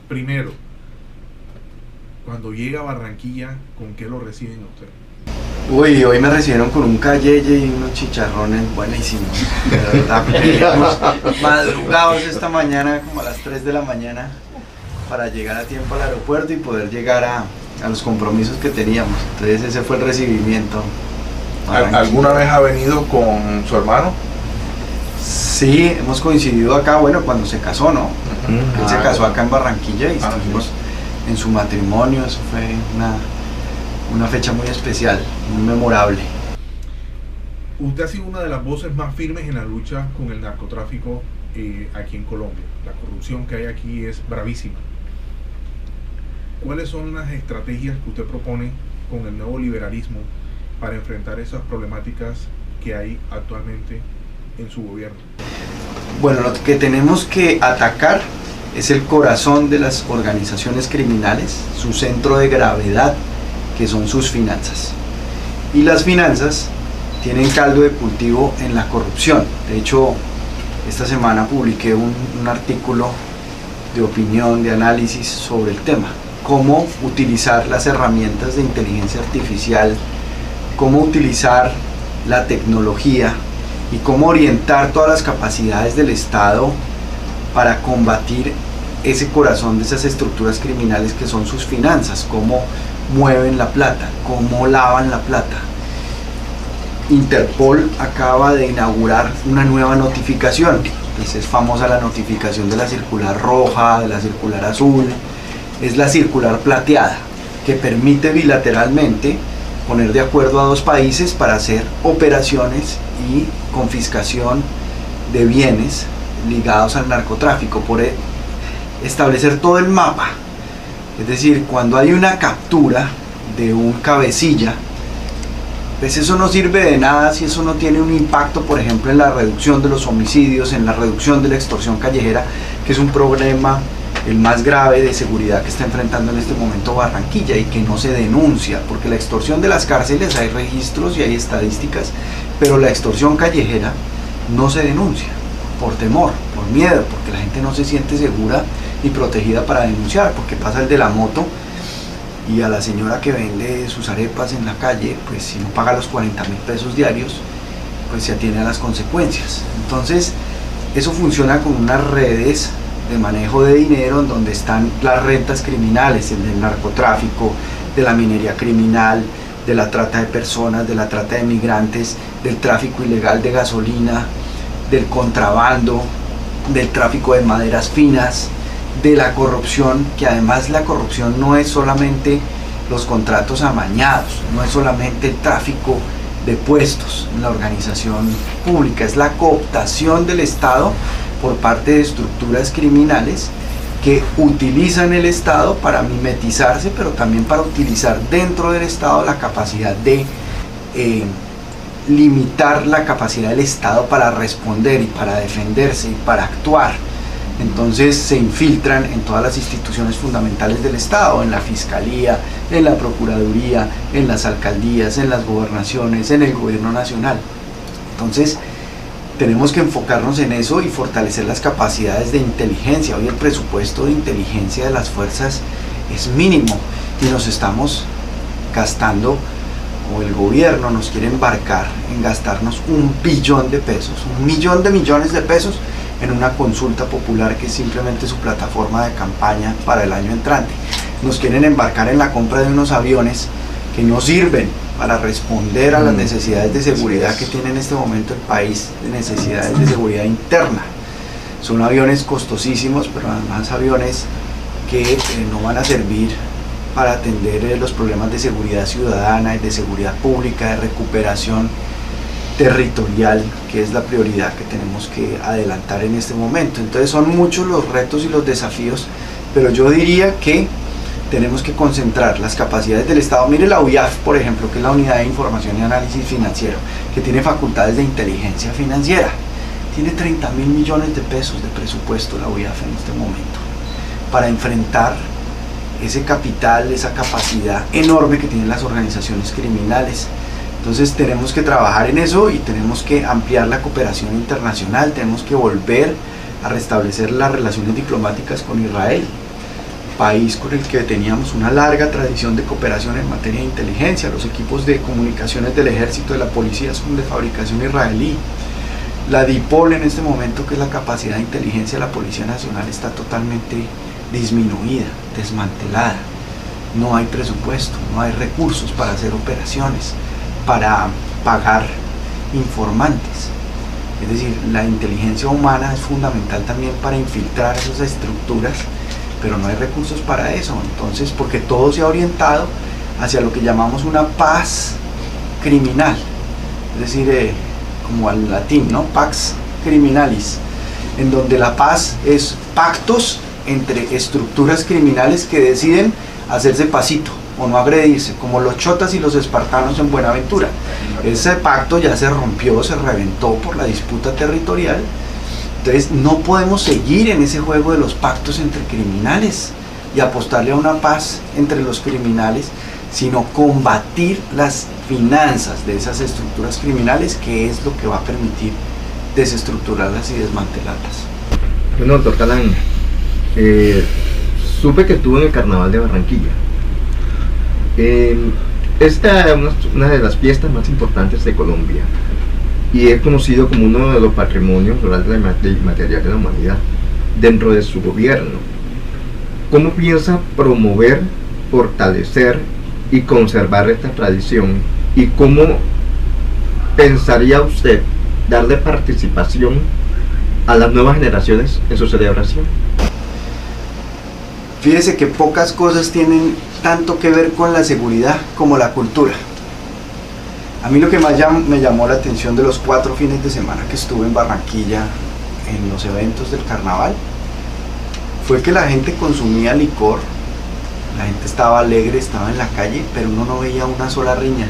Primero, cuando llega a Barranquilla, ¿con qué lo reciben a usted? Uy, hoy me recibieron con un cayeye y unos chicharrones buenísimos. De verdad, veníamos madrugados esta mañana, como a las 3 de la mañana, para llegar a tiempo al aeropuerto y poder llegar a los compromisos que teníamos. Entonces ese fue el recibimiento. ¿Alguna vez ha venido con su hermano? Sí, hemos coincidido acá, bueno, cuando se casó, ¿no? Él se casó acá en Barranquilla y estuvimos en su matrimonio. Eso fue una fecha muy especial, muy memorable. Usted ha sido una de las voces más firmes en la lucha con el narcotráfico aquí en Colombia. La corrupción que hay aquí es bravísima. ¿Cuáles son las estrategias que usted propone con el nuevo liberalismo para enfrentar esas problemáticas que hay actualmente en su gobierno? Bueno, lo que tenemos que atacar es el corazón de las organizaciones criminales, su centro de gravedad, que son sus finanzas. Y las finanzas tienen caldo de cultivo en la corrupción. De hecho, esta semana publiqué un artículo de opinión, de análisis sobre el tema. Cómo utilizar las herramientas de inteligencia artificial, cómo utilizar la tecnología y cómo orientar todas las capacidades del Estado para combatir ese corazón de esas estructuras criminales que son sus finanzas, cómo mueven la plata, cómo lavan la plata. Interpol acaba de inaugurar una nueva notificación, pues es famosa la notificación de la circular roja, de la circular azul, es la circular plateada, que permite bilateralmente poner de acuerdo a dos países para hacer operaciones y confiscación de bienes ligados al narcotráfico, por establecer todo el mapa. Es decir, cuando hay una captura de un cabecilla, pues eso no sirve de nada si eso no tiene un impacto, por ejemplo, en la reducción de los homicidios, en la reducción de la extorsión callejera, que es un problema el más grave de seguridad que está enfrentando en este momento Barranquilla y que no se denuncia, porque la extorsión de las cárceles hay registros y hay estadísticas, pero la extorsión callejera no se denuncia por temor, por miedo, porque la gente no se siente segura y protegida para denunciar, porque pasa el de la moto y a la señora que vende sus arepas en la calle, pues si no paga los 40.000 pesos diarios, pues se atiene a las consecuencias. Entonces eso funciona con unas redes de manejo de dinero en donde están las rentas criminales, el del narcotráfico, de la minería criminal, de la trata de personas, de la trata de migrantes, del tráfico ilegal de gasolina, del contrabando, del tráfico de maderas finas, de la corrupción, que además la corrupción no es solamente los contratos amañados, no es solamente el tráfico de puestos en la organización pública, es la cooptación del Estado por parte de estructuras criminales que utilizan el Estado para mimetizarse, pero también para utilizar dentro del Estado la capacidad de limitar la capacidad del Estado para responder y para defenderse y para actuar. Entonces se infiltran en todas las instituciones fundamentales del Estado, en la Fiscalía, en la Procuraduría, en las alcaldías, en las gobernaciones, en el gobierno nacional. Entonces tenemos que enfocarnos en eso y fortalecer las capacidades de inteligencia. Hoy el presupuesto de inteligencia de las fuerzas es mínimo y nos estamos gastando, o el gobierno nos quiere embarcar en gastarnos 1 billón de pesos, 1 millón de millones de pesos en una consulta popular que es simplemente su plataforma de campaña para el año entrante. Nos quieren embarcar en la compra de unos aviones que no sirven para responder a las necesidades de seguridad que tiene en este momento el país, de necesidades de seguridad interna. Son aviones costosísimos, pero además aviones que no van a servir para atender los problemas de seguridad ciudadana y de seguridad pública, de recuperación territorial, que es la prioridad que tenemos que adelantar en este momento. Entonces son muchos los retos y los desafíos, pero yo diría que tenemos que concentrar las capacidades del Estado. Mire la UIAF, por ejemplo, que es la Unidad de Información y Análisis Financiero, que tiene facultades de inteligencia financiera. Tiene 30.000 millones de pesos de presupuesto la UIAF en este momento, para enfrentar ese capital, esa capacidad enorme que tienen las organizaciones criminales. Entonces tenemos que trabajar en eso y tenemos que ampliar la cooperación internacional, tenemos que volver a restablecer las relaciones diplomáticas con Israel. país con el que teníamos una larga tradición de cooperación en materia de inteligencia. Los equipos de comunicaciones del ejército, de la policía, son de fabricación israelí. La DIPOL en este momento, que es la capacidad de inteligencia de la Policía Nacional, está totalmente disminuida, desmantelada. No hay presupuesto, no hay recursos para hacer operaciones, para pagar informantes. Es decir, la inteligencia humana es fundamental también para infiltrar esas estructuras, pero no hay recursos para eso. Entonces, porque todo se ha orientado hacia lo que llamamos una paz criminal, es decir, como al latín, ¿no? Pax criminalis, en donde la paz es pactos entre estructuras criminales que deciden hacerse pasito o no agredirse, como los chotas y los espartanos en Buenaventura. Ese pacto ya se rompió, se reventó por la disputa territorial. Entonces no podemos seguir en ese juego de los pactos entre criminales y apostarle a una paz entre los criminales, sino combatir las finanzas de esas estructuras criminales, que es lo que va a permitir desestructurarlas y desmantelarlas. Bueno, doctor Talán, supe que estuvo en el Carnaval de Barranquilla. Esta es una de las fiestas más importantes de Colombia y es conocido como uno de los patrimonios culturales y materiales de la humanidad dentro de su gobierno. ¿Cómo piensa promover, fortalecer y conservar esta tradición? ¿Y cómo pensaría usted darle participación a las nuevas generaciones en su celebración? Fíjese que pocas cosas tienen tanto que ver con la seguridad como la cultura. A mí lo que más me llamó la atención de los 4 fines de semana que estuve en Barranquilla en los eventos del carnaval fue que la gente consumía licor, la gente estaba alegre, estaba en la calle, pero uno no veía una sola riña,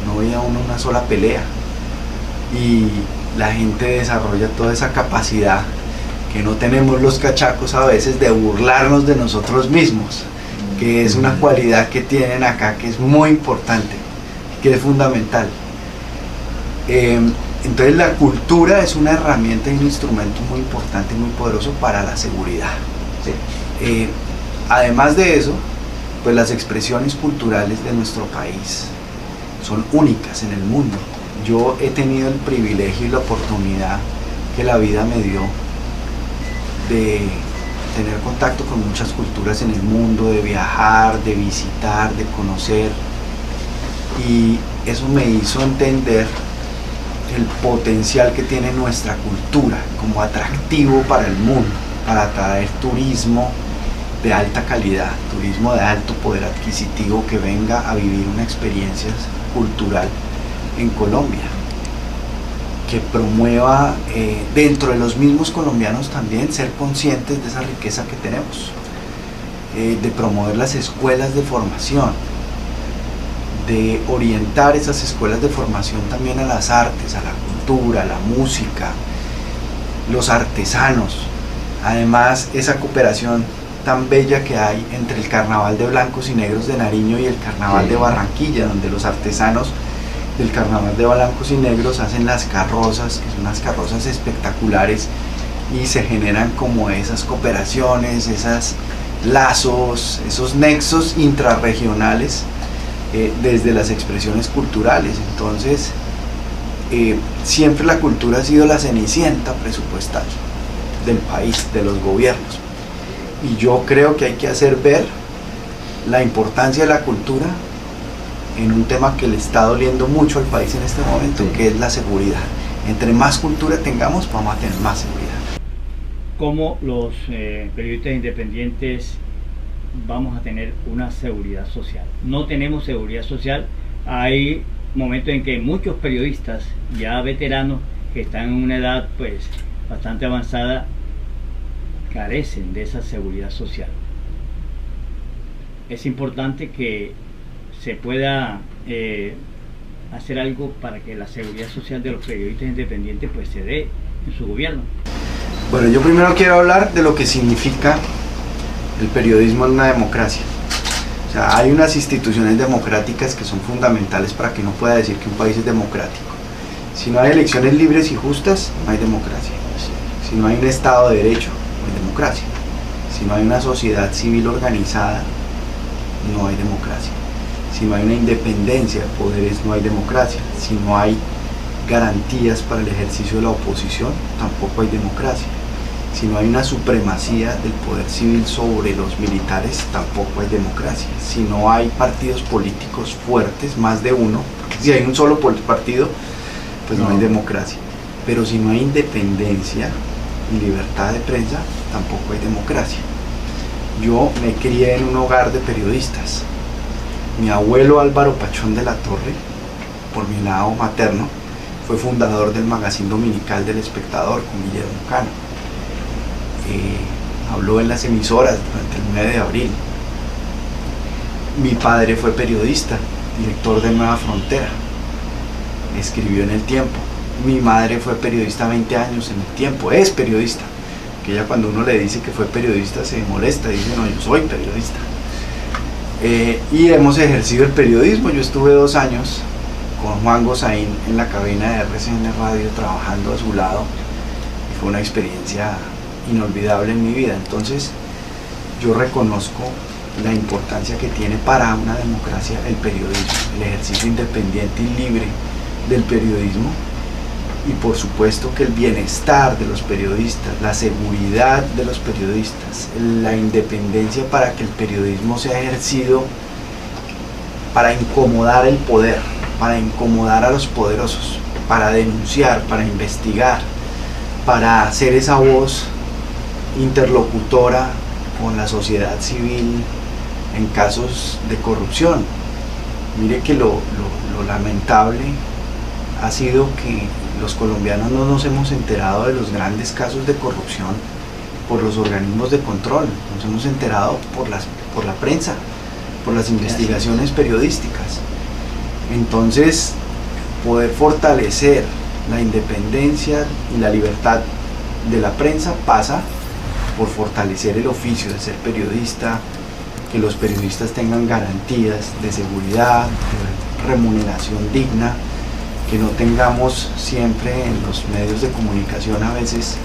no veía uno una sola pelea, y la gente desarrolla toda esa capacidad que no tenemos los cachacos a veces de burlarnos de nosotros mismos, que es una cualidad que tienen acá, que es muy importante, que es fundamental. Entonces la cultura es una herramienta y un instrumento muy importante y muy poderoso para la seguridad. ¿Sí? Además de eso, pues las expresiones culturales de nuestro país son únicas en el mundo. Yo he tenido el privilegio y la oportunidad que la vida me dio de tener contacto con muchas culturas en el mundo, de viajar, de visitar, de conocer, y eso me hizo entender el potencial que tiene nuestra cultura como atractivo para el mundo, para atraer turismo de alta calidad, turismo de alto poder adquisitivo que venga a vivir una experiencia cultural en Colombia, que promueva dentro de los mismos colombianos también ser conscientes de esa riqueza que tenemos, de promover las escuelas de formación, de orientar esas escuelas de formación también a las artes, a la cultura, a la música, los artesanos. Además, esa cooperación tan bella que hay entre el Carnaval de Blancos y Negros de Nariño y el Carnaval de Barranquilla, donde los artesanos del Carnaval de Blancos y Negros hacen las carrozas, que son unas carrozas espectaculares, y se generan como esas cooperaciones, esos lazos, esos nexos intrarregionales desde las expresiones culturales. Entonces, siempre la cultura ha sido la cenicienta presupuestal del país, de los gobiernos, y yo creo que hay que hacer ver la importancia de la cultura en un tema que le está doliendo mucho al país en este momento, que es la seguridad. Entre más cultura tengamos, vamos a tener más seguridad. ¿Cómo los periodistas independientes vamos a tener una seguridad social? No tenemos seguridad social. Hay momentos en que muchos periodistas ya veteranos que están en una edad pues bastante avanzada carecen de esa seguridad social. Es importante que se pueda hacer algo para que la seguridad social de los periodistas independientes pues se dé en su gobierno. Bueno, yo primero quiero hablar de lo que significa el periodismo en una democracia. O sea, hay unas instituciones democráticas que son fundamentales para que uno pueda decir que un país es democrático. Si no hay elecciones libres y justas, no hay democracia. Si no hay un Estado de Derecho, no hay democracia. Si no hay una sociedad civil organizada, no hay democracia. Si no hay una independencia de poderes, no hay democracia. Si no hay garantías para el ejercicio de la oposición, tampoco hay democracia. Si no hay una supremacía del poder civil sobre los militares, tampoco hay democracia. Si no hay partidos políticos fuertes, más de uno, porque si hay un solo partido, pues no hay democracia. Pero si no hay independencia y libertad de prensa, tampoco hay democracia. Yo me crié en un hogar de periodistas. Mi abuelo Álvaro Pachón de la Torre, por mi lado materno, fue fundador del magazine dominical del Espectador con Guillermo Cano. Habló en las emisoras durante el 9 de abril. Mi padre fue periodista, director de Nueva Frontera, escribió en El Tiempo. Mi madre fue periodista 20 años en El Tiempo, es periodista, que ella cuando uno le dice que fue periodista se molesta, dice no, yo soy periodista. Y hemos ejercido el periodismo. Yo estuve 2 años con Juan Gozaín en la cabina de RCN Radio trabajando a su lado, y fue una experiencia inolvidable en mi vida. Entonces yo reconozco la importancia que tiene para una democracia el periodismo, el ejercicio independiente y libre del periodismo, y por supuesto que el bienestar de los periodistas, la seguridad de los periodistas, la independencia para que el periodismo sea ejercido para incomodar el poder, para incomodar a los poderosos, para denunciar, para investigar, para ser esa voz interlocutora con la sociedad civil en casos de corrupción. Mire que lo lamentable ha sido que los colombianos no nos hemos enterado de los grandes casos de corrupción por los organismos de control, nos hemos enterado por la prensa, por las investigaciones periodísticas. Entonces, poder fortalecer la independencia y la libertad de la prensa pasa por fortalecer el oficio de ser periodista, que los periodistas tengan garantías de seguridad, de remuneración digna, que no tengamos siempre en los medios de comunicación a veces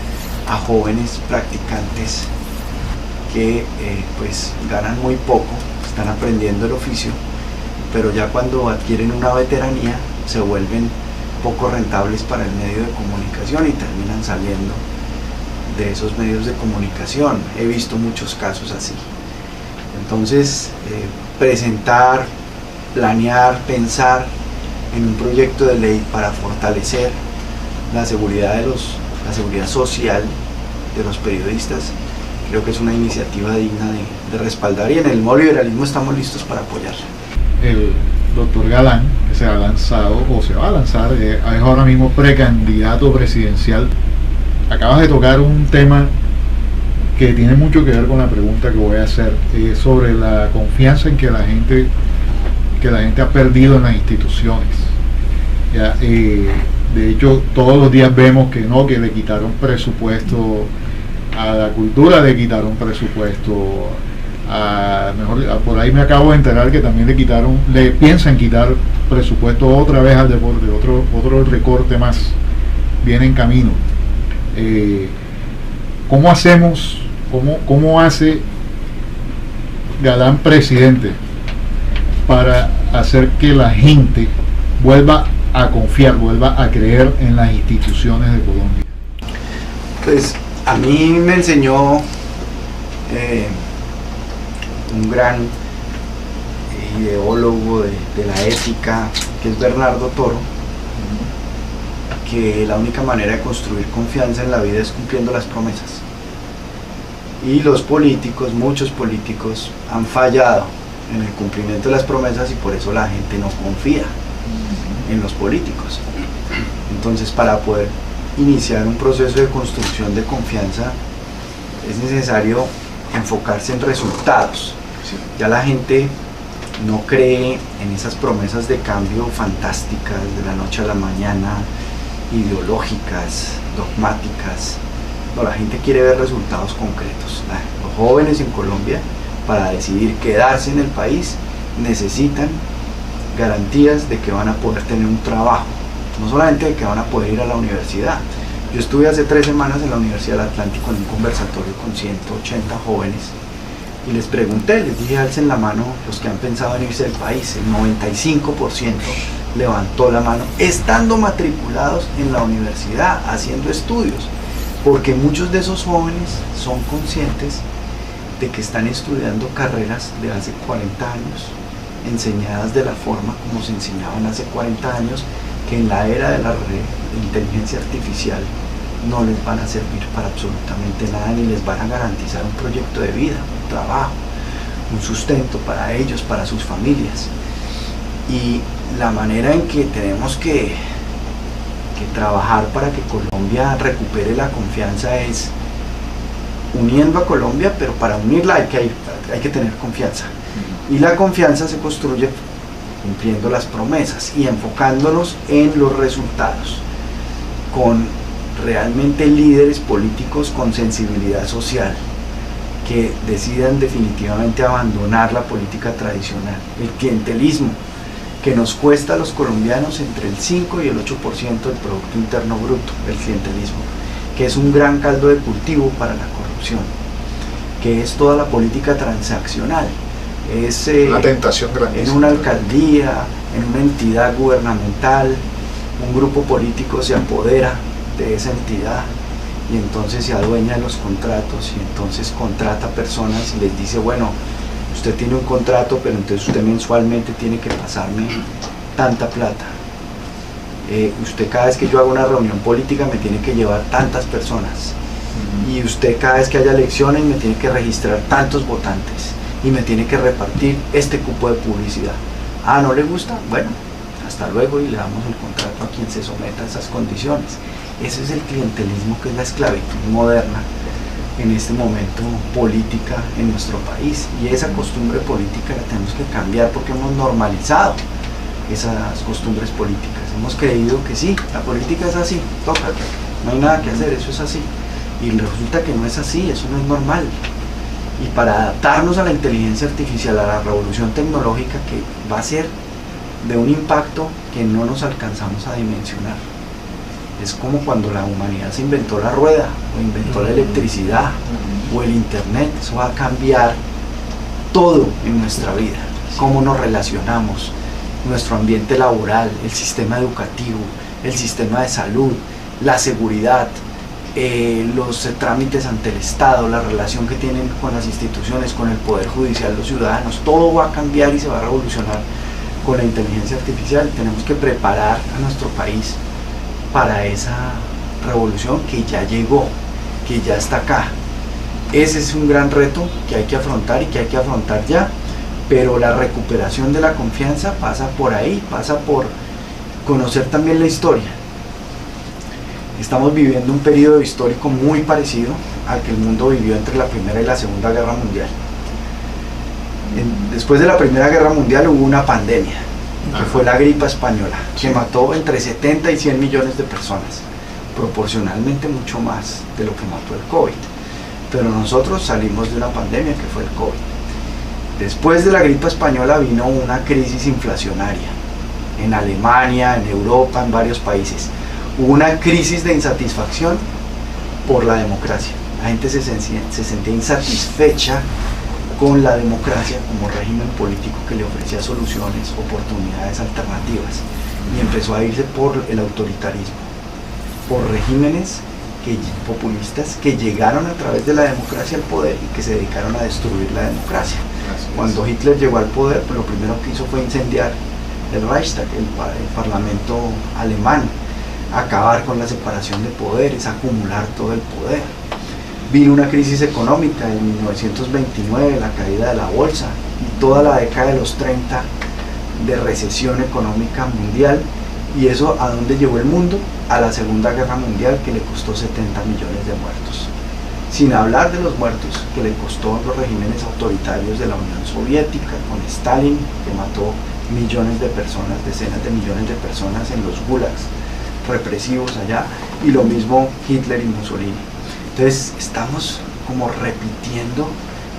a jóvenes practicantes que pues ganan muy poco, están aprendiendo el oficio, pero ya cuando adquieren una veteranía se vuelven poco rentables para el medio de comunicación y terminan saliendo de esos medios de comunicación. He visto muchos casos así. Entonces, presentar, planear, pensar en un proyecto de ley para fortalecer la seguridad social de los periodistas, creo que es una iniciativa digna de respaldar, y en el nuevo liberalismo estamos listos para apoyar. El doctor Galán, que se ha lanzado o se va a lanzar, es ahora mismo precandidato presidencial. Acabas de tocar un tema que tiene mucho que ver con la pregunta que voy a hacer, sobre la confianza en que la gente ha perdido en las instituciones. Ya, de hecho, todos los días vemos que le quitaron presupuesto a la cultura, le quitaron presupuesto por ahí me acabo de enterar que también le piensan quitar presupuesto otra vez al deporte, otro recorte más viene en camino. ¿Cómo hacemos, cómo hace Galán presidente para hacer que la gente vuelva a confiar, vuelva a creer en las instituciones de Colombia? Pues a mí me enseñó un gran ideólogo de la ética, que es Bernardo Toro, que la única manera de construir confianza en la vida es cumpliendo las promesas. Y los políticos, muchos políticos, han fallado en el cumplimiento de las promesas, y por eso la gente no confía en los políticos. Entonces, para poder iniciar un proceso de construcción de confianza es necesario enfocarse en resultados. Ya la gente no cree en esas promesas de cambio fantásticas de la noche a la mañana, ideológicas, dogmáticas. No, la gente quiere ver resultados concretos. Los jóvenes en Colombia, para decidir quedarse en el país, necesitan garantías de que van a poder tener un trabajo, no solamente de que van a poder ir a la universidad, Yo estuve hace 3 semanas en la Universidad del Atlántico en un conversatorio con 180 jóvenes y les pregunté, les dije alcen la mano los que han pensado en irse del país. El 95% levantó la mano estando matriculados en la universidad, haciendo estudios, porque muchos de esos jóvenes son conscientes de que están estudiando carreras de hace 40 años, enseñadas de la forma como se enseñaban hace 40 años, que en la era de la inteligencia artificial no les van a servir para absolutamente nada, ni les van a garantizar un proyecto de vida, un trabajo, un sustento para ellos, para sus familias. Y la manera en que tenemos que trabajar para que Colombia recupere la confianza es uniendo a Colombia, pero para unirla hay que tener confianza. Y la confianza se construye cumpliendo las promesas y enfocándonos en los resultados, con realmente líderes políticos con sensibilidad social, que decidan definitivamente abandonar la política tradicional, el clientelismo, que nos cuesta a los colombianos entre el 5 y el 8% del Producto Interno Bruto, el clientelismo, que es un gran caldo de cultivo para la corrupción, que es toda la política transaccional. Es una tentación grande. En una alcaldía, en una entidad gubernamental, un grupo político se apodera de esa entidad y entonces se adueña de los contratos y entonces contrata personas y les dice, bueno, usted tiene un contrato, pero entonces usted mensualmente tiene que pasarme tanta plata. Usted cada vez que yo hago una reunión política me tiene que llevar tantas personas. Y usted cada vez que haya elecciones me tiene que registrar tantos votantes y me tiene que repartir este cupo de publicidad. Ah, ¿no le gusta? Bueno, hasta luego y le damos el contrato a quien se someta a esas condiciones. Ese es el clientelismo, que es la esclavitud moderna en este momento política en nuestro país, y esa costumbre política la tenemos que cambiar porque hemos normalizado esas costumbres políticas. Hemos creído que sí, la política es así, toca, no hay nada que hacer, eso es así, y resulta que no es así, eso no es normal. Y para adaptarnos a la inteligencia artificial, a la revolución tecnológica que va a ser de un impacto que no nos alcanzamos a dimensionar. Es como cuando la humanidad se inventó la rueda, o inventó la electricidad, o el internet. Eso va a cambiar todo en nuestra vida, cómo nos relacionamos, nuestro ambiente laboral, el sistema educativo, el sistema de salud, la seguridad, los trámites ante el Estado, la relación que tienen con las instituciones, con el poder judicial, los ciudadanos. Todo va a cambiar y se va a revolucionar con la inteligencia artificial. Tenemos que preparar a nuestro país para esa revolución que ya llegó, que ya está acá. Ese es un gran reto que hay que afrontar y que hay que afrontar ya, pero la recuperación de la confianza pasa por ahí, pasa por conocer también la historia. Estamos viviendo un periodo histórico muy parecido al que el mundo vivió entre la Primera y la Segunda Guerra Mundial. Después de la Primera Guerra Mundial hubo una pandemia, que fue la gripa española, que mató entre 70 y 100 millones de personas, proporcionalmente mucho más de lo que mató el COVID. Pero nosotros salimos de una pandemia que fue el COVID. Después de la gripa española vino una crisis inflacionaria en Alemania, en Europa, en varios países. Hubo una crisis de insatisfacción por la democracia. La gente se sentía insatisfecha con la democracia como régimen político que le ofrecía soluciones, oportunidades alternativas, y empezó a irse por el autoritarismo, por regímenes populistas que llegaron a través de la democracia al poder y que se dedicaron a destruir la democracia. Cuando Hitler llegó al poder, pues lo primero que hizo fue incendiar el Reichstag, el parlamento alemán, acabar con la separación de poderes, acumular todo el poder. Vino una crisis económica en 1929, la caída de la bolsa y toda la década de los 30 de recesión económica mundial. ¿Y eso a dónde llevó el mundo? A la Segunda Guerra Mundial, que le costó 70 millones de muertos. Sin hablar de los muertos que le costó los regímenes autoritarios de la Unión Soviética, con Stalin, que mató millones de personas, decenas de millones de personas en los gulags represivos allá, y lo mismo Hitler y Mussolini. Entonces estamos como repitiendo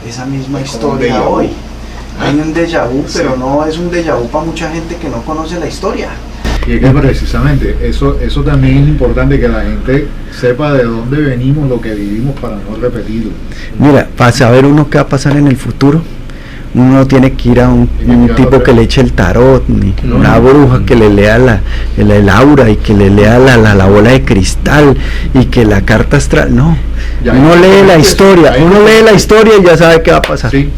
esa misma historia hoy. Hay un déjà vu, pero no es un déjà vu para mucha gente que no conoce la historia. Y es que precisamente eso también es importante, que la gente sepa de dónde venimos, lo que vivimos, para no repetirlo. Mira, para saber uno qué va a pasar en el futuro, uno no tiene que ir a un tipo que le eche el tarot, ni una bruja que le lea el aura y que le lea la bola de cristal y que la carta astral. No, uno lee la historia, y ya sabe qué va a pasar. Sí.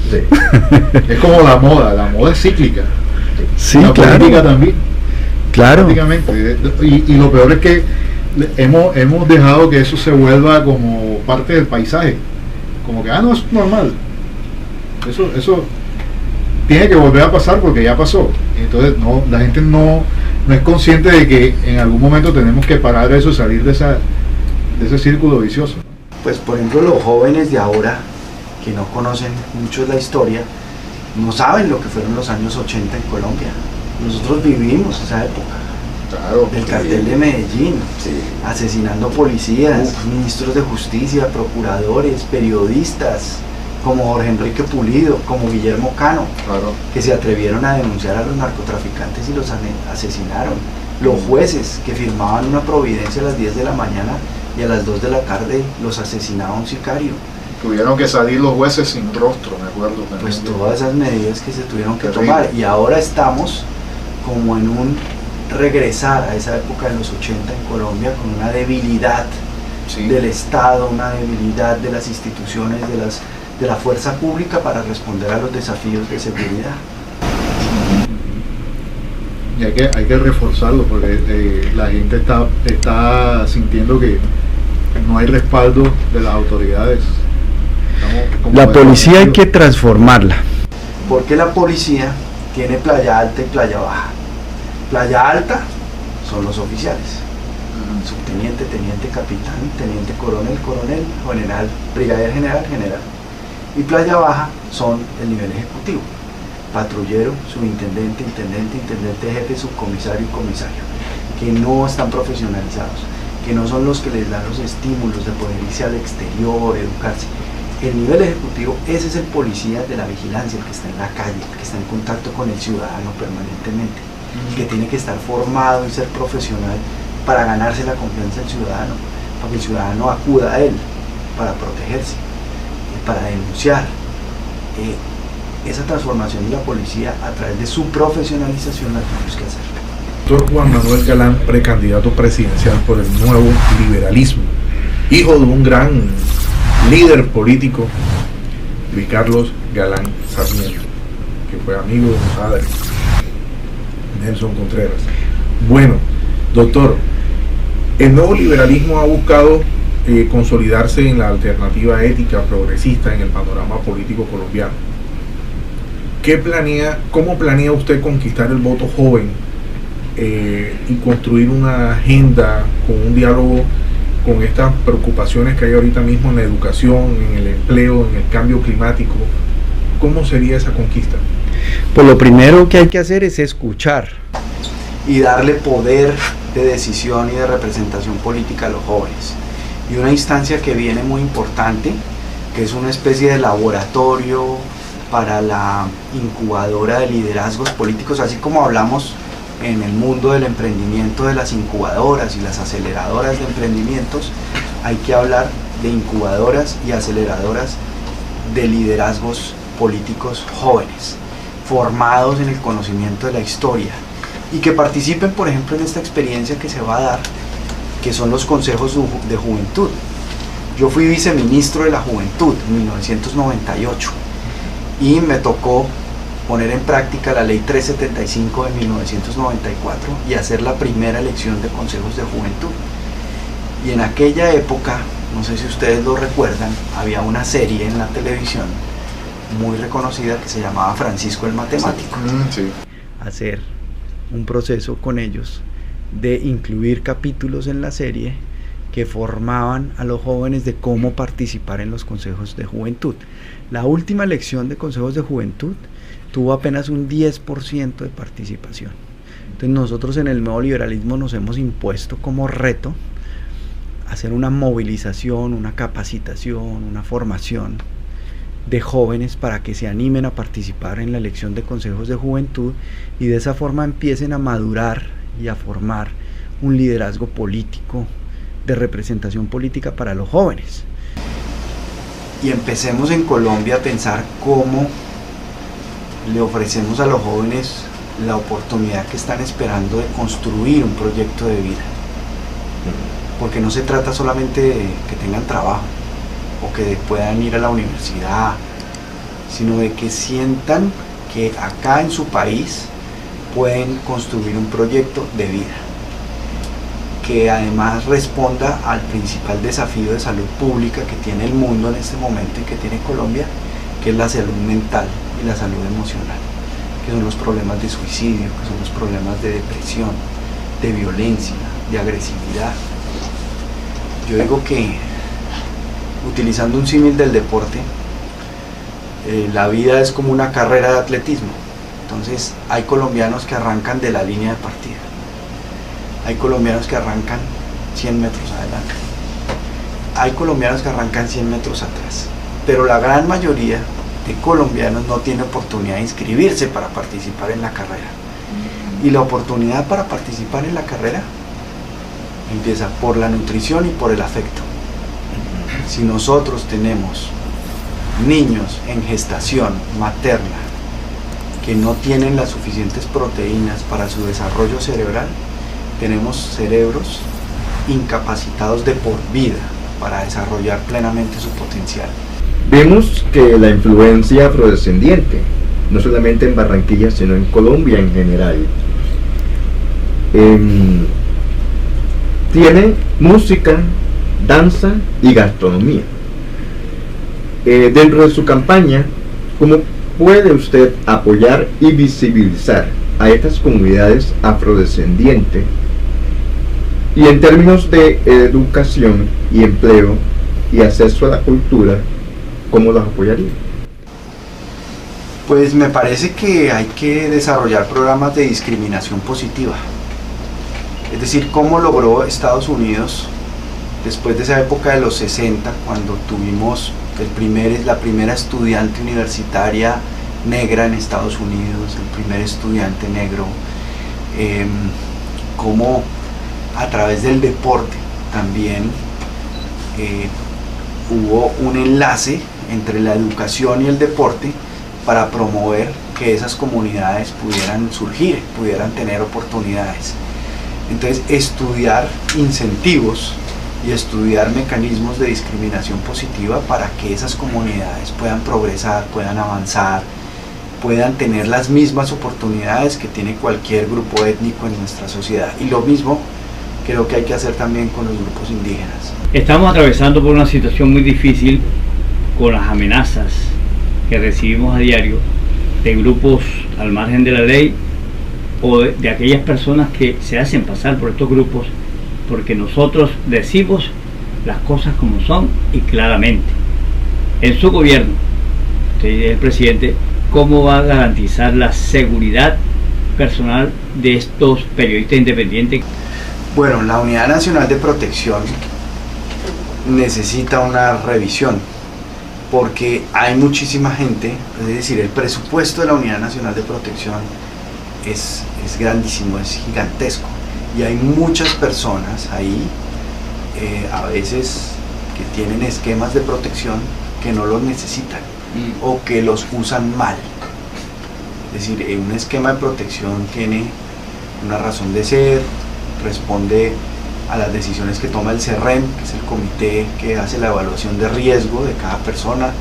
Es como la moda es cíclica. Sí, la claro. política también. Claro. Prácticamente. Y lo peor es que hemos dejado que eso se vuelva como parte del paisaje. Como que, no, es normal. Eso tiene que volver a pasar porque ya pasó. Entonces la gente no es consciente de que en algún momento tenemos que parar eso, salir de ese círculo vicioso. Pues por ejemplo, los jóvenes de ahora, que no conocen mucho de la historia, no saben lo que fueron los años 80 en Colombia. Nosotros vivimos esa época. Claro. El cartel de Medellín, Sí. asesinando policías, ministros de justicia, procuradores, periodistas, como Jorge Enrique Pulido, como Guillermo Cano, Claro. que se atrevieron a denunciar a los narcotraficantes y los asesinaron. Los jueces que firmaban una providencia a las 10 de la mañana y a las 2 de la tarde los asesinaba un sicario. Tuvieron que salir los jueces sin rostro, me acuerdo también. Pues todas esas medidas que se tuvieron que Terrible. tomar, y ahora estamos como en un regresar a esa época de los 80 en Colombia, con una debilidad Sí. del Estado, una debilidad de las instituciones, de la fuerza pública para responder a los desafíos de seguridad. Y hay que reforzarlo porque la gente está sintiendo que no hay respaldo de las autoridades. Estamos como La policía hay que desvanecidos. transformarla, porque la policía tiene playa alta y playa baja. Playa alta son los oficiales: subteniente, teniente, capitán, teniente coronel, coronel, general, brigadier general, general. Y playa baja son el nivel ejecutivo: patrullero, subintendente, intendente, intendente jefe, subcomisario y comisario, que no están profesionalizados, que no son los que les dan los estímulos de poder irse al exterior, educarse. El nivel ejecutivo, ese es el policía de la vigilancia, el que está en la calle, el que está en contacto con el ciudadano permanentemente, el que tiene que estar formado y ser profesional para ganarse la confianza del ciudadano, para que el ciudadano acuda a él, para protegerse, para denunciar. Esa transformación de la policía a través de su profesionalización la tenemos que hacer. Doctor Juan Manuel Galán, precandidato presidencial por el Nuevo Liberalismo, hijo de un gran líder político, Luis Carlos Galán Sarmiento, que fue amigo de mi padre, Nelson Contreras. Bueno, doctor, el Nuevo Liberalismo ha buscado consolidarse en la alternativa ética progresista en el panorama político colombiano. ¿Cómo planea usted conquistar el voto joven y construir una agenda con un diálogo con estas preocupaciones que hay ahorita mismo en la educación, en el empleo, en el cambio climático? ¿Cómo sería esa conquista? Pues lo primero que hay que hacer es escuchar y darle poder de decisión y de representación política a los jóvenes. Y una instancia que viene muy importante, que es una especie de laboratorio para la incubadora de liderazgos políticos, así como hablamos en el mundo del emprendimiento de las incubadoras y las aceleradoras de emprendimientos, hay que hablar de incubadoras y aceleradoras de liderazgos políticos jóvenes, formados en el conocimiento de la historia, y que participen, por ejemplo, en esta experiencia que se va a dar, que son los consejos de juventud. Yo fui viceministro de la juventud en 1998 y me tocó poner en práctica la ley 375 de 1994 y hacer la primera elección de consejos de juventud. Y en aquella época, no sé si ustedes lo recuerdan, había una serie en la televisión muy reconocida que se llamaba Francisco el Matemático. Sí. Hacer un proceso con ellos de incluir capítulos en la serie que formaban a los jóvenes de cómo participar en los consejos de juventud. La última elección de consejos de juventud tuvo apenas un 10% de participación. Entonces nosotros en el Nuevo Liberalismo nos hemos impuesto como reto hacer una movilización, una capacitación, una formación de jóvenes para que se animen a participar en la elección de consejos de juventud y de esa forma empiecen a madurar y a formar un liderazgo político de representación política para los jóvenes. Y empecemos en Colombia a pensar cómo le ofrecemos a los jóvenes la oportunidad que están esperando de construir un proyecto de vida. Porque no se trata solamente de que tengan trabajo o que puedan ir a la universidad, sino de que sientan que acá en su país pueden construir un proyecto de vida, que además responda al principal desafío de salud pública que tiene el mundo en este momento y que tiene Colombia, que es la salud mental y la salud emocional, que son los problemas de suicidio, que son los problemas de depresión, de violencia, de agresividad. Yo digo que, utilizando un símil del deporte, la vida es como una carrera de atletismo. Entonces hay colombianos que arrancan de la línea de partida, hay colombianos que arrancan 100 metros adelante, hay colombianos que arrancan 100 metros atrás, pero la gran mayoría de colombianos no tiene oportunidad de inscribirse para participar en la carrera. Y la oportunidad para participar en la carrera empieza por la nutrición y por el afecto. Si nosotros tenemos niños en gestación materna que no tienen las suficientes proteínas para su desarrollo cerebral, tenemos cerebros incapacitados de por vida para desarrollar plenamente su potencial. Vemos que la influencia afrodescendiente, no solamente en Barranquilla, sino en Colombia en general, tiene música, danza y gastronomía. Dentro de su campaña, ¿cómo puede usted apoyar y visibilizar a estas comunidades afrodescendientes? Y en términos de educación y empleo y acceso a la cultura, ¿cómo los apoyaría? Pues me parece que hay que desarrollar programas de discriminación positiva. Es decir, cómo logró Estados Unidos, después de esa época de los 60, cuando tuvimos la primera estudiante universitaria negra en Estados Unidos, el primer estudiante negro, cómo a través del deporte también hubo un enlace entre la educación y el deporte para promover que esas comunidades pudieran surgir, pudieran tener oportunidades. Entonces, estudiar incentivos y estudiar mecanismos de discriminación positiva para que esas comunidades puedan progresar, puedan avanzar, puedan tener las mismas oportunidades que tiene cualquier grupo étnico en nuestra sociedad. Y lo mismo creo que hay que hacer también con los grupos indígenas. Estamos atravesando por una situación muy difícil con las amenazas que recibimos a diario de grupos al margen de la ley o de aquellas personas que se hacen pasar por estos grupos, porque nosotros decimos las cosas como son y claramente. En su gobierno, usted es el presidente, ¿cómo va a garantizar la seguridad personal de estos periodistas independientes? Bueno, la Unidad Nacional de Protección necesita una revisión porque hay muchísima gente, es decir, el presupuesto de la Unidad Nacional de Protección es grandísimo, es gigantesco y hay muchas personas ahí, a veces que tienen esquemas de protección que no los necesitan o que los usan mal. Es decir, un esquema de protección tiene una razón de ser, responde a las decisiones que toma el CERREM, que es el comité que hace la evaluación de riesgo de cada persona,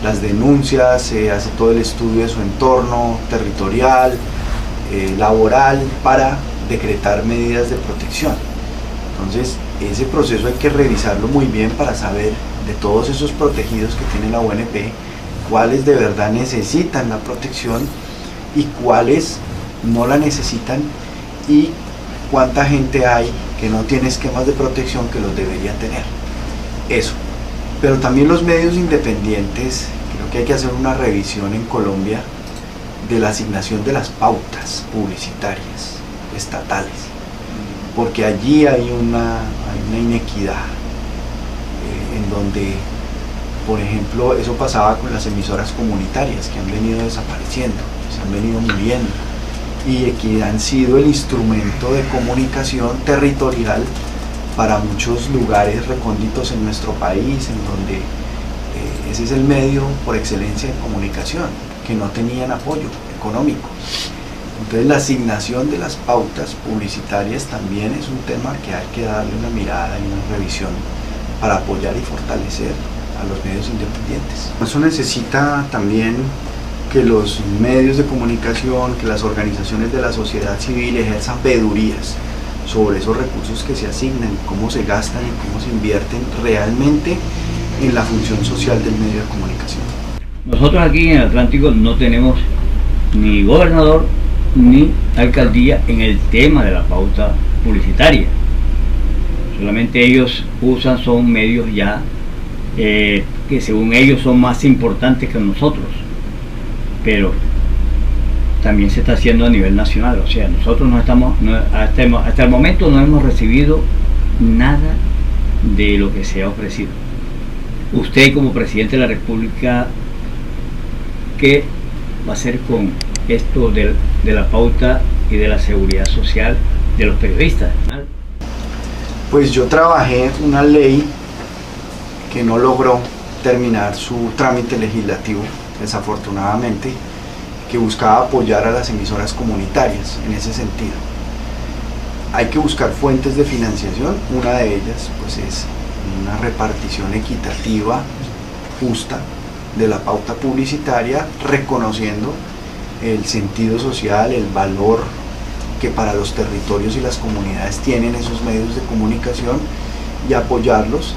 las denuncias, se hace todo el estudio de su entorno territorial, laboral, para decretar medidas de protección. Entonces, ese proceso hay que revisarlo muy bien para saber de todos esos protegidos que tiene la UNP, cuáles de verdad necesitan la protección y cuáles no la necesitan y cuánta gente hay que no tiene esquemas de protección que los debería tener. Eso. Pero también los medios independientes, creo que hay que hacer una revisión en Colombia de la asignación de las pautas publicitarias estatales, porque allí hay una inequidad en donde, por ejemplo, eso pasaba con las emisoras comunitarias que han venido desapareciendo, se han venido muriendo, y que han sido el instrumento de comunicación territorial para muchos lugares recónditos en nuestro país, en donde ese es el medio por excelencia de comunicación, que no tenían apoyo económico. Entonces la asignación de las pautas publicitarias también es un tema que hay que darle una mirada y una revisión para apoyar y fortalecer a los medios independientes. Eso necesita también que los medios de comunicación, que las organizaciones de la sociedad civil ejerzan veedurías sobre esos recursos que se asignan, cómo se gastan y cómo se invierten realmente en la función social del medio de comunicación. Nosotros aquí en el Atlántico no tenemos ni gobernador ni alcaldía en el tema de la pauta publicitaria. Solamente ellos son medios ya que según ellos son más importantes que nosotros, pero también se está haciendo a nivel nacional. O sea, nosotros hasta el momento no hemos recibido nada de lo que se ha ofrecido. Usted como presidente de la República, ¿qué va a hacer con esto de la pauta y de la seguridad social de los periodistas? Pues yo trabajé una ley que no logró terminar su trámite legislativo, desafortunadamente, que buscaba apoyar a las emisoras comunitarias en ese sentido. Hay que buscar fuentes de financiación, una de ellas pues es una repartición equitativa, justa, de la pauta publicitaria, reconociendo el sentido social, el valor que para los territorios y las comunidades tienen esos medios de comunicación y apoyarlos,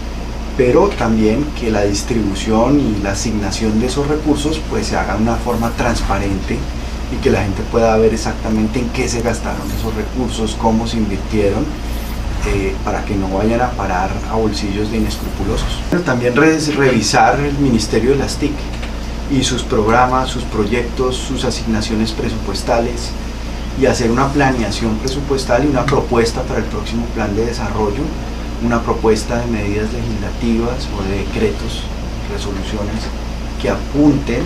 pero también que la distribución y la asignación de esos recursos pues se haga de una forma transparente y que la gente pueda ver exactamente en qué se gastaron esos recursos, cómo se invirtieron, para que no vayan a parar a bolsillos de inescrupulosos. También revisar el Ministerio de las TIC y sus programas, sus proyectos, sus asignaciones presupuestales y hacer una planeación presupuestal y una propuesta para el próximo plan de desarrollo, una propuesta de medidas legislativas o de decretos, resoluciones que apunten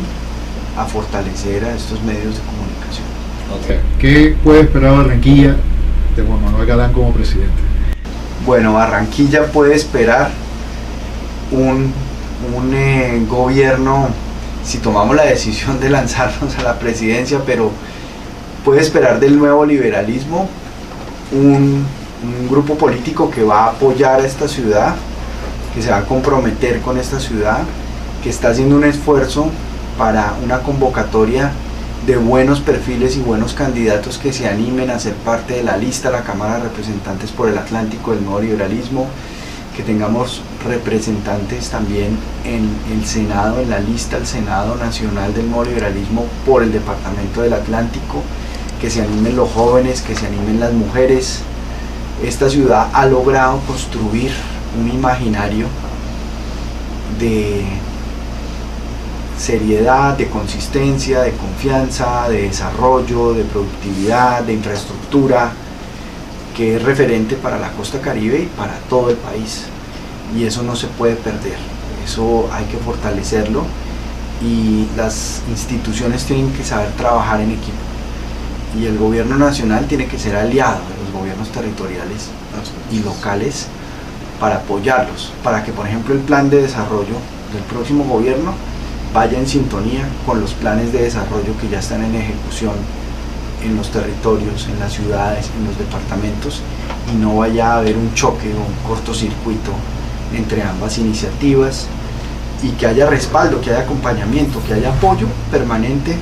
a fortalecer a estos medios de comunicación. ¿Qué puede esperar Barranquilla de Juan Manuel Galán como presidente? Bueno, Barranquilla puede esperar un gobierno, si tomamos la decisión de lanzarnos a la presidencia, pero puede esperar del nuevo liberalismo un grupo político que va a apoyar a esta ciudad, que se va a comprometer con esta ciudad, que está haciendo un esfuerzo para una convocatoria de buenos perfiles y buenos candidatos que se animen a ser parte de la lista de la Cámara de Representantes por el Atlántico del nuevo liberalismo, que tengamos representantes también en el Senado, en la lista del Senado Nacional del nuevo liberalismo por el Departamento del Atlántico, que se animen los jóvenes, que se animen las mujeres. Esta ciudad ha logrado construir un imaginario de seriedad, de consistencia, de confianza, de desarrollo, de productividad, de infraestructura, que es referente para la costa Caribe y para todo el país. Y eso no se puede perder, eso hay que fortalecerlo y las instituciones tienen que saber trabajar en equipo. Y el gobierno nacional tiene que ser aliado de los gobiernos territoriales y locales para apoyarlos, para que por ejemplo el plan de desarrollo del próximo gobierno vaya en sintonía con los planes de desarrollo que ya están en ejecución en los territorios, en las ciudades, en los departamentos, y no vaya a haber un choque o un cortocircuito entre ambas iniciativas, y que haya respaldo, que haya acompañamiento, que haya apoyo permanente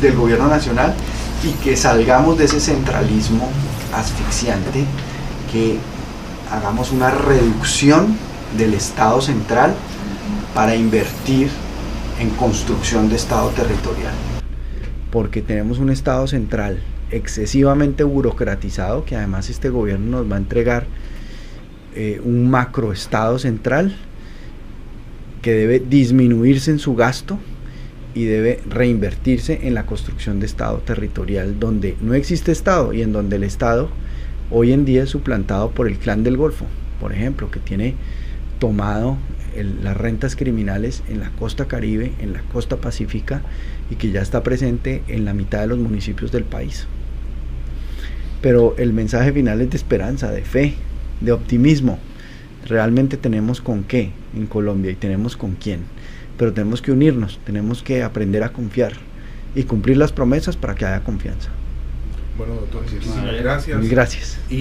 del gobierno nacional y que salgamos de ese centralismo asfixiante, que hagamos una reducción del Estado central para invertir en construcción de Estado territorial. Porque tenemos un Estado central excesivamente burocratizado, que además este gobierno nos va a entregar un macroestado central que debe disminuirse en su gasto y debe reinvertirse en la construcción de Estado territorial, donde no existe Estado y en donde el Estado hoy en día es suplantado por el Clan del Golfo, por ejemplo, que tiene tomado las rentas criminales en la costa Caribe, en la costa pacífica, y que ya está presente en la mitad de los municipios del país. Pero el mensaje final es de esperanza, de fe, de optimismo. Realmente tenemos con qué en Colombia y tenemos con quién, pero tenemos que unirnos, tenemos que aprender a confiar y cumplir las promesas para que haya confianza. Bueno, doctor, muchísimas gracias. Gracias.